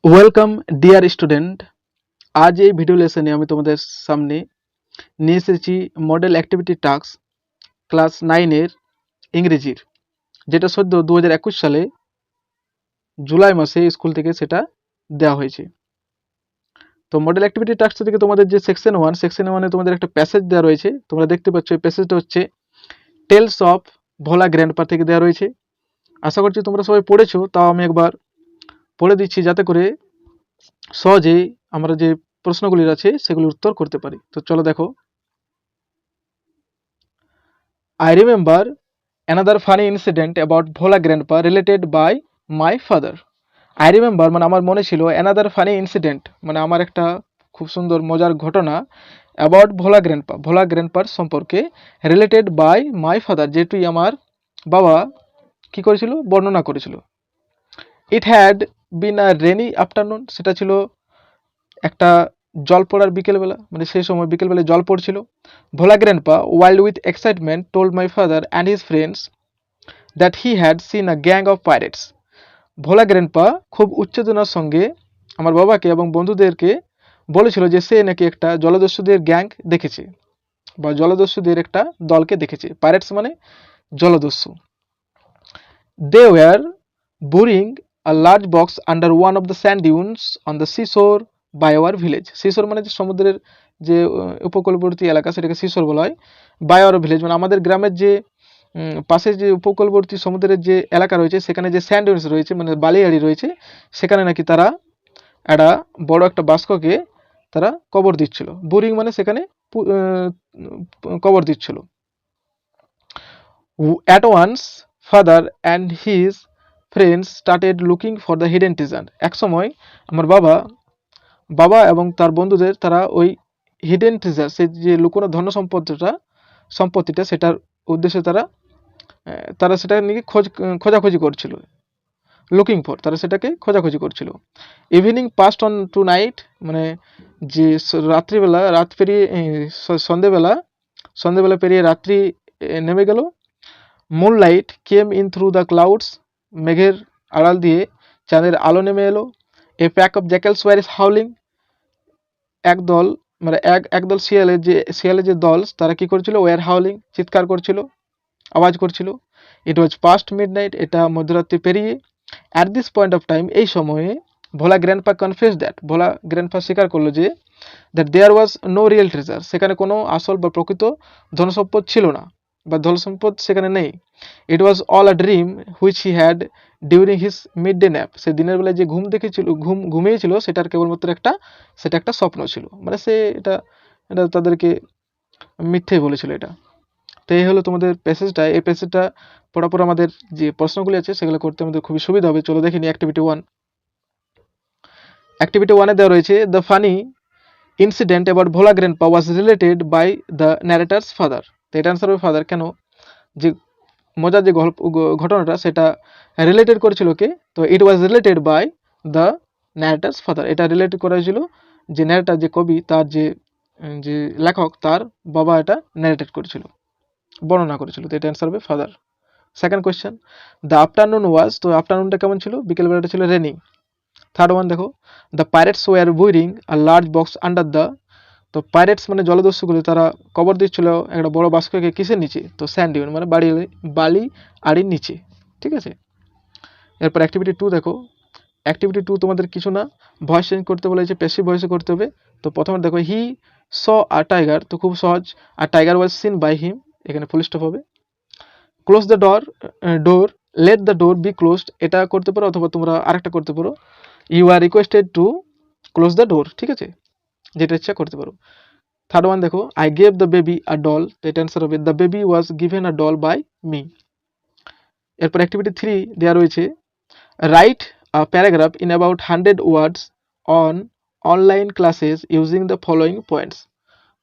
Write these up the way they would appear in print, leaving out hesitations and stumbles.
Welcome dear student. আজ এই video লেসনে আমি তোমাদের সামনে নিয়ে এসেছি মডেল অ্যাক্টিভিটি টাস্ক ক্লাস 9-এর ইংরেজির, যেটা সদ্য 2021 সালে জুলাই মাসে স্কুল থেকে সেটা দেওয়া হয়েছে। তো মডেল অ্যাক্টিভিটি টাস্ক থেকে তোমাদের যে সেকশন 1 তোমাদের একটা প্যাসেজ দেওয়া রয়েছে। তোমরা দেখতে পাচ্ছ এই প্যাসেজটা হচ্ছে টেলস অফ ভোলা গ্র্যান্ডপা থেকে দেওয়া রয়েছে। আশা করছি তোমরা সবাই পড়েছো, তাও আমি একবার পড়ে দিচ্ছি যাতে করে সহজেই আমরা যে প্রশ্নগুলি আছে সেগুলির উত্তর করতে পারি। তো চলো দেখো। I remember another funny incident about Bhola grandpa related by my father. I remember মানে আমার মনে ছিল another funny incident মানে আমার একটা খুব সুন্দর মজার ঘটনা about ভোলা গ্র্যান্ডপার সম্পর্কে related by my father, যেটি আমার বাবা কি করেছিল বর্ণনা করেছিল। It had been a rainy afternoon, সেটা ছিল একটা জল পড়ার বিকেলবেলা, মানে সেই সময় বিকেলবেলায় জল পড়ছিল। ভোলা grandpa wild with excitement told my father and his friends that he had seen a gang of pirates. Bhola grandpa খুব উচ্চেজনার সঙ্গে আমার বাবাকে এবং বন্ধুদেরকে বলেছিল যে সে নাকি একটা জলদস্যুদের গ্যাং দেখেছে বা জলদস্যুদের একটা দলকে দেখেছে। পাইরেটস মানে জলদস্যু। They were burying a large box under one of the sand dunes on the seashore by our village. seashore মানে যে সমুদ্রের যে উপকূলবর্তী এলাকা সেটাকে seashore বলা হয়। by our village মানে আমাদের গ্রামের যে পাশে যে উপকূলবর্তী সমুদ্রের যে এলাকা রয়েছে সেখানে যে স্যান্ড ডিউনস রয়েছে মানে বালিয়াড়ি রয়েছে, সেখানে নাকি তারা একটা বড় একটা বাস্ককে তারা কবর দিচ্ছিল। বোরিং মানে সেখানে কবর দিচ্ছিল। At once father and his friends started looking for the hidden treasure. এক সময় আমার বাবা এবং তার বন্ধুদের তারা ওই হিডেন ট্রেজার, সেই যে লুকোনো ধন সম্পত্তিটা সেটার উদ্দেশ্যে তারা সেটা নিয়ে খোঁজাখুঁজি করছিল। লুকিং ফর, তারা সেটাকে খোঁজাখুঁজি করছিল। Evening passed on to night মানে যে রাত্রিবেলা রাত পেরিয়ে সন্ধেবেলা পেরিয়ে রাত্রি নেমে গেল। Moonlight came in through the clouds, মেঘের আড়াল দিয়ে চাঁদের আলো নেমে এলো। A pack of jackals were is howling, একদল শিয়ালের যে দল তারা কি করছিল, ওয়ার হাউলিং চিৎকার করছিল, আওয়াজ করছিল। ইট ওয়াজ পাস্ট মিডনাইট, এটা মধ্যরাত্রি পেরিয়ে। At this point of time, এই সময়ে Bhola grandpa confess that, Bhola grandpa স্বীকার করলো যে that there was no real treasure, সেখানে কোনো আসল বা প্রকৃত ধনসম্পদ ছিল না বা ধনসম্পদ সেখানে নেই। It was all a dream which he had during his mid day nap, সে দিনের বেলায় যে ঘুমিয়েছিল সেটার কেবলমাত্র সেটা একটা স্বপ্ন ছিল, মানে সে এটা তাদেরকে মিথ্যে বলেছিল এটা। তো এই হলো তোমাদের প্যাসেজটা। এই প্যাসেজটা পড়ার পর আমাদের যে প্রশ্নগুলি আছে সেগুলো করতে আমাদের খুবই সুবিধা হবে। চলো দেখে নিই অ্যাক্টিভিটি 1। অ্যাক্টিভিটি 1-এ দেওয়া রয়েছে the funny incident about Bhola grandpa was related by the narrator's father. তো এটা অ্যান্সার হবে ফাদার। কেন? যে মজার যে ঘটনাটা সেটা রিলেটেড করেছিল কে? তো it was related by the narrator's father, এটা রিলেটেড করা হয়েছিল যে ন্যারেটার যে কবি তার যে লেখক তার বাবা এটা ন্যারেটেড করেছিল, বর্ণনা করেছিল। তো এটা অ্যান্সার হবে father. Second question, the afternoon was, তো আফটারনুনটা কেমন ছিল? বিকেলবেলাটা ছিল রেনি। থার্ড ওয়ান দেখো, the pirates were burying a large box under the, তো পাইরেটস মানে জলদস্যুগুলি তারা কবর দিচ্ছিল একটা বড় বাস্ককে কিসের নিচে? তো স্যান্ড ডিউন মানে বালি আড়ির নিচে। ঠিক আছে। এরপর অ্যাক্টিভিটি 2 দেখো। অ্যাক্টিভিটি 2 তোমাদের কিছু না, ভয়েস চেঞ্জ করতে বলেছে, প্যাসিভ ভয়েসে করতে হবে। তো প্রথমে দেখো হি স আ টাইগার, তো খুব সহজ। আর tiger was seen by him, এখানে ফুল স্টপ হবে। Close the door let the door be closed, এটা করতে পারো, অথবা তোমরা আরেকটা করতে পারো, you are requested to close the door. ঠিক আছে, যেটা ইচ্ছা করতে পারো। থার্ড ওয়ান দেখো, I gave the baby a doll, এটা অ্যান্সার হবে the baby was given a doll by me. এরপর অ্যাক্টিভিটি 3 দেওয়া রয়েছে, write a paragraph in about 100 words on online classes using the following points.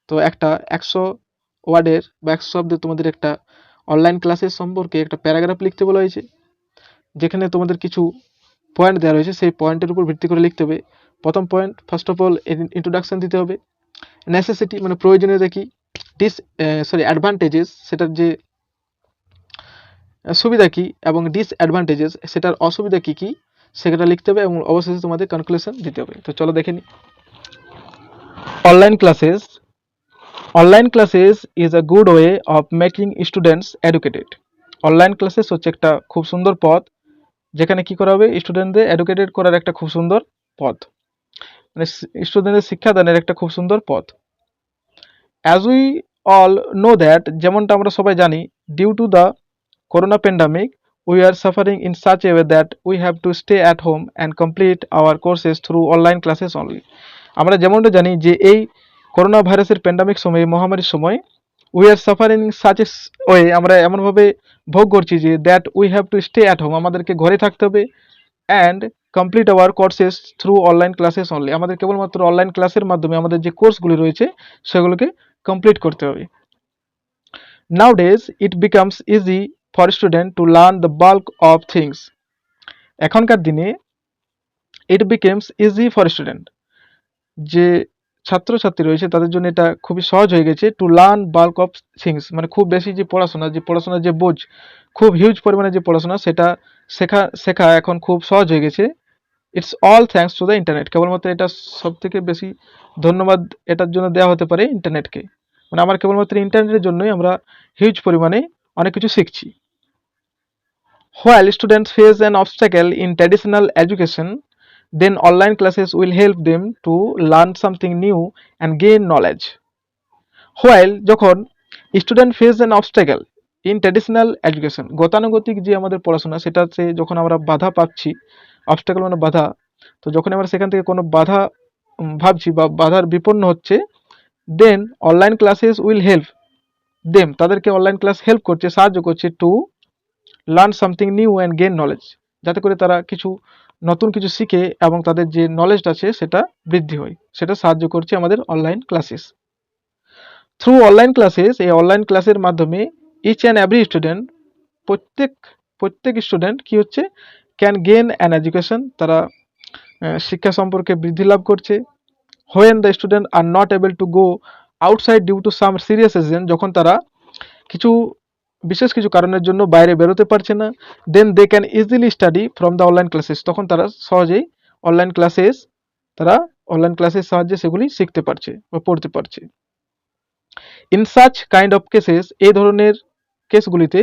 তো একটা 100 ওয়ার্ডের বা 100 শব্দের তোমাদের একটা অনলাইন ক্লাসের সম্পর্কে একটা প্যারাগ্রাফ লিখতে বলা হয়েছে, যেখানে তোমাদের কিছু পয়েন্ট দেওয়া রয়েছে, সেই পয়েন্টের উপর ভিত্তি করে লিখতে হবে। প্রথম point, first of all introduction দিতে হবে। নেসেসিটি মানে প্রয়োজনীয়তা কি, অ্যাডভান্টেজেস সেটার যে সুবিধা কি, এবং ডিসঅ্যাডভান্টেজেস সেটার অসুবিধা কি কি, সেটা লিখতে হবে এবং অবশেষে তোমাদের কনক্লুশন দিতে হবে। তো চলো দেখে নিই। Online classes is a good way of making students educated. Online classes হচ্ছে একটা খুব সুন্দর পথ, যেখানে কি করা হবে, স্টুডেন্টদের এডুকেটেড করার একটা খুব সুন্দর পথ, মানে স্টুডেন্টদের শিক্ষাদানের একটা খুব সুন্দর পথ। As we all know that, যেমনটা আমরা সবাই জানি, due to the corona pandemic we are suffering in such a way that we have to stay at home and complete our courses through online classes only. আমরা যেমনটা জানি যে এই corona ভাইরাসের প্যান্ডামিক সময়ে, মহামারীর সময়, we are suffering such a way, আমরা এমনভাবে ভোগ করছি যে that we have to stay at home, আমাদেরকে ঘরে থাকতে হবে, and complete our courses through online classes only, আমাদের কেবলমাত্র অনলাইন ক্লাসের মাধ্যমে আমাদের যে কোর্সগুলি রয়েছে সেগুলোকে কমপ্লিট করতে হবে। Nowadays it becomes easy for student to learn the bulk of things. এখনকার দিনে it becomes easy for student, যে ছাত্রছাত্রী রয়েছে তাদের জন্য এটা খুবই সহজ হয়ে গেছে, to learn bulk of things, মানে খুব বেশি যে পড়াশোনার যে বোঝ, খুব হিউজ পরিমাণে যে পড়াশোনা, সেটা শেখা এখন খুব সহজ হয়ে গেছে। It's all thanks to the internet, কেবলমাত্র এটা সব থেকে বেশি ধন্যবাদ এটার জন্য দেওয়া হতে পারে ইন্টারনেটকে, মানে আমার কেবলমাত্র ইন্টারনেটের জন্যই আমরা হিউজ পরিমাণে অনেক কিছু শিখছি। While students face an obstacle in traditional education, then online classes will help them to learn something new and gain knowledge. While যখন student face an obstacle in traditional education, গতানুগতিক যে আমাদের পড়াশোনা সেটাতে যখন আমরা বাধা পাচ্ছি, অবস্টাকেল মানে বাধা, তো যখন আমরা সেখান থেকে কোনো বাধা ভাবছি বা বাধার বিপন্ন হচ্ছে, then online classes will help them, তাদেরকে অনলাইন ক্লাস হেল্প করছে, সাহায্য করছে, to learn something new and gain knowledge, যাতে করে তারা নতুন কিছু শিখে এবং তাদের যে নলেজটা আছে সেটা বৃদ্ধি হয়, সেটা সাহায্য করছে আমাদের online classes. Through online classes, এই অনলাইন ক্লাসের মাধ্যমে ইচ অ্যান্ড এভরি স্টুডেন্ট, প্রত্যেক স্টুডেন্ট কি হচ্ছে, ক্যান গেইন অ্যান এডুকেশন, তারা শিক্ষা সম্পর্কে বৃদ্ধি লাভ করছে। When the student are not able to go outside due to some serious reason, যখন তারা বিশেষ কিছু কারণের জন্য বাইরে বেরোতে পারছে না, then they can easily study from the online classes, তখন তারা সহজেই অনলাইন ক্লাসের সাহায্যে সেগুলি শিখতে পারছে বা পড়তে পারছে। In such kind of cases, এই ধরনের কেসগুলিতে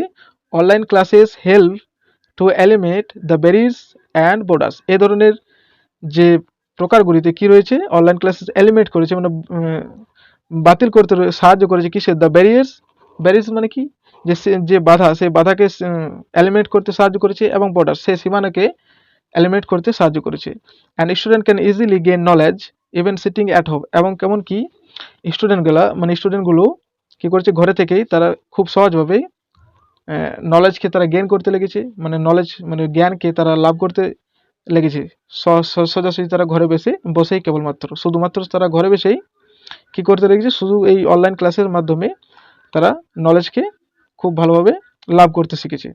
online classes help to eliminate the barriers and borders, এই ধরনের যে প্রকারগুলিতে কি রয়েছে, অনলাইন ক্লাসেস এলিমিনেট করেছে, মানে বাতিল করতে সাহায্য করেছে কিসের, দ্য ব্যারিয়ার্স মানে কি, যে বাধা, সেই বাধাকে এলিমিনেট করতে সাহায্য করেছে, এবং বর্ডার, সেই সীমানাকে এলিমিনেট করতে সাহায্য করেছে। And student can easily gain knowledge even sitting at home, এবং কেমন কি স্টুডেন্টগুলো কি করছে, ঘরে থেকেই তারা খুব সহজভাবে নলেজকে তারা গেইন করতে লেগেছে, মানে জ্ঞানকে তারা লাভ করতে লেগেছে, সোজাসুজি তারা ঘরে বসেই শুধুমাত্র তারা ঘরে বসেই কি করতে লেগেছে, শুধু এই অনলাইন ক্লাসের মাধ্যমে তারা নলেজকে খুব ভালোভাবে লাভ করতে শিখেছে।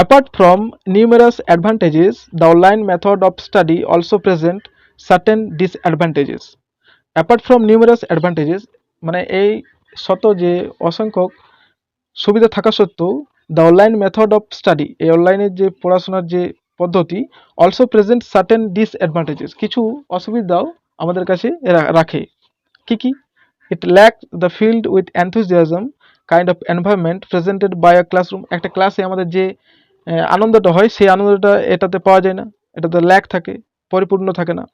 Apart from numerous advantages, the online method of study also present certain disadvantages. Apart from numerous advantages, মানে এই যে অসংখ্য সুবিধা থাকা সত্ত্বেও, the online method of study, এই অনলাইনের যে পড়াশোনার যে পদ্ধতি, অলসো প্রেজেন্ট সার্টেন ডিসঅ্যাডভান্টেজেস, কিছু অসুবিধাও আমাদের কাছে রাখে। কি? It lack the field with enthusiasm kind of environment presented by a classroom, একটা ক্লাসে আমাদের যে আনন্দটা হয়, সেই আনন্দটা এটাতে পাওয়া যায় না, এটাতে ল্যাক থাকে, পরিপূর্ণ থাকে না।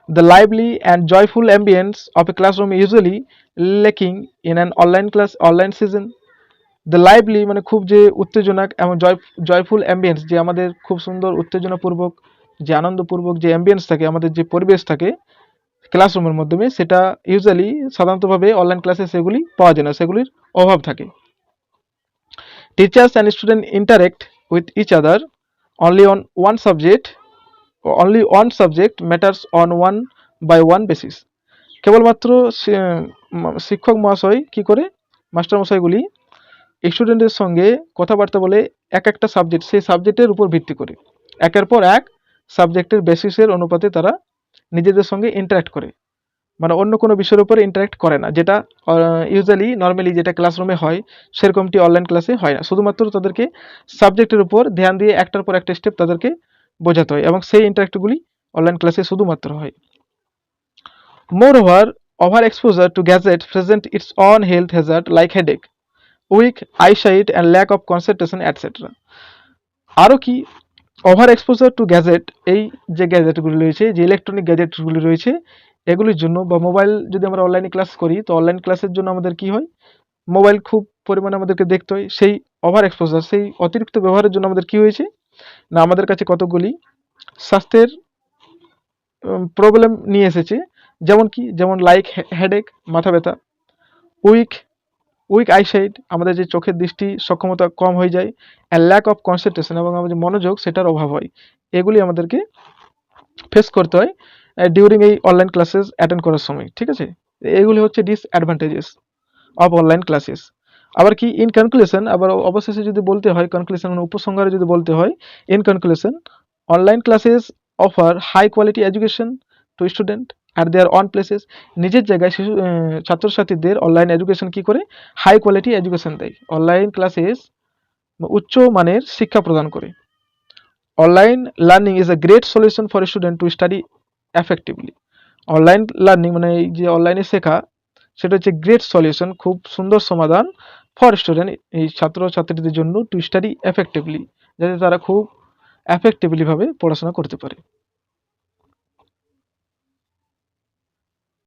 The lively and joyful ambience of a classroom is usually lacking in an online season. The lively মানে খুব যে উত্তেজনক এবং জয়ফুল অ্যাম্বিয়েন্স, যে আমাদের খুব সুন্দর উত্তেজনাপূর্বক যে আনন্দপূর্বক যে অ্যাম্বিয়েন্স থাকে, আমাদের যে পরিবেশ থাকে ক্লাসরুমের মাধ্যমে, সেটা সাধারণতভাবে অনলাইন ক্লাসে সেগুলি পাওয়া যায় না, সেগুলির অভাব থাকে। Teachers and student interact with each other only one subject matters on one by one basis. কেবলমাত্র শিক্ষক মহাশয় কি করে, মাস্টার মশাইগুলি স্টুডেন্টের সঙ্গে কথাবার্তা বলে একটা সাবজেক্ট, সেই সাবজেক্টের উপর ভিত্তি করে একের পর এক সাবজেক্টের বেসিসের অনুপাতে তারা নিজেদের সঙ্গে ইন্টারাক্ট করে, মানে অন্য কোনো বিষয়ের উপর ইন্টারাক্ট করে না, যেটা ইউজুয়ালি নর্মালি যেটা ক্লাসরুমে হয় সেরকমটি অনলাইন ক্লাসে হয় না। শুধুমাত্র তাদেরকে সাবজেক্টের উপর ধ্যান দিয়ে একটার পর একটা স্টেপ তাদেরকে বোঝাতে হয় এবং সেই ইন্টারাক্টগুলি অনলাইন ক্লাসে শুধুমাত্র হয়। Moreover, overexposure to gadgets present its own health hazard like headache, weak eyesight and lack of concentration etc. আরও কি, ওভার এক্সপোজার টু গ্যাজেট, এই যে গ্যাজেটগুলি রয়েছে, যে ইলেকট্রনিক গ্যাজেটগুলি রয়েছে এগুলির জন্য, বা মোবাইল যদি আমরা অনলাইনে ক্লাস করি তো অনলাইন ক্লাসের জন্য আমাদের কি হয়, মোবাইল খুব পরিমাণে আমাদেরকে দেখতে হয়। সেই ওভার এক্সপোজার, সেই অতিরিক্ত ব্যবহারের জন্য আমাদের কি হয়েছে না, আমাদের কাছে কতগুলি স্বাস্থ্যের প্রবলেম নিয়ে এসেছে। যেমন কি, যেমন লাইক হেডেক, মাথা ব্যথা, উইক উইক আইসাইট, আমাদের যে চোখের দৃষ্টি সক্ষমতা কম হয়ে যায়, অ্যান্ড ল্যাক অফ কনসেন্ট্রেশন, এবং আমাদের মনোযোগ সেটার অভাব হয়। এগুলি আমাদেরকে ফেস করতে হয় ডিউরিং এই অনলাইন ক্লাসেস অ্যাটেন্ড করার সময়। ঠিক আছে, এগুলি হচ্ছে ডিসঅ্যাডভান্টেজেস অফ অনলাইন ক্লাসেস। আবার কি, ইন কনক্লুশন, আবার অবশেষে যদি বলতে হয়, কনক্লুশন মানে উপসংহারে যদি বলতে হয়, in conclusion, online classes offer high quality education to student at their own places. নিজের জায়গায় ছাত্রছাত্রীদের অনলাইন এডুকেশন কি করে, হাই কোয়ালিটি এডুকেশন দেয়। অনলাইন ক্লাসেস উচ্চ মানের শিক্ষা প্রদান করে। Online learning is a great solution for student to study effectively. Online learning মানে এই যে অনলাইনে শেখা, সেটা হচ্ছে গ্রেট সলিউশন, খুব সুন্দর সমাধান, ফর স্টুডেন্ট, এই ছাত্রছাত্রীদের জন্য, টু স্টাডি এফেক্টিভলি, যাতে তারা খুব এফেক্টিভলি ভাবে পড়াশোনা করতে পারে।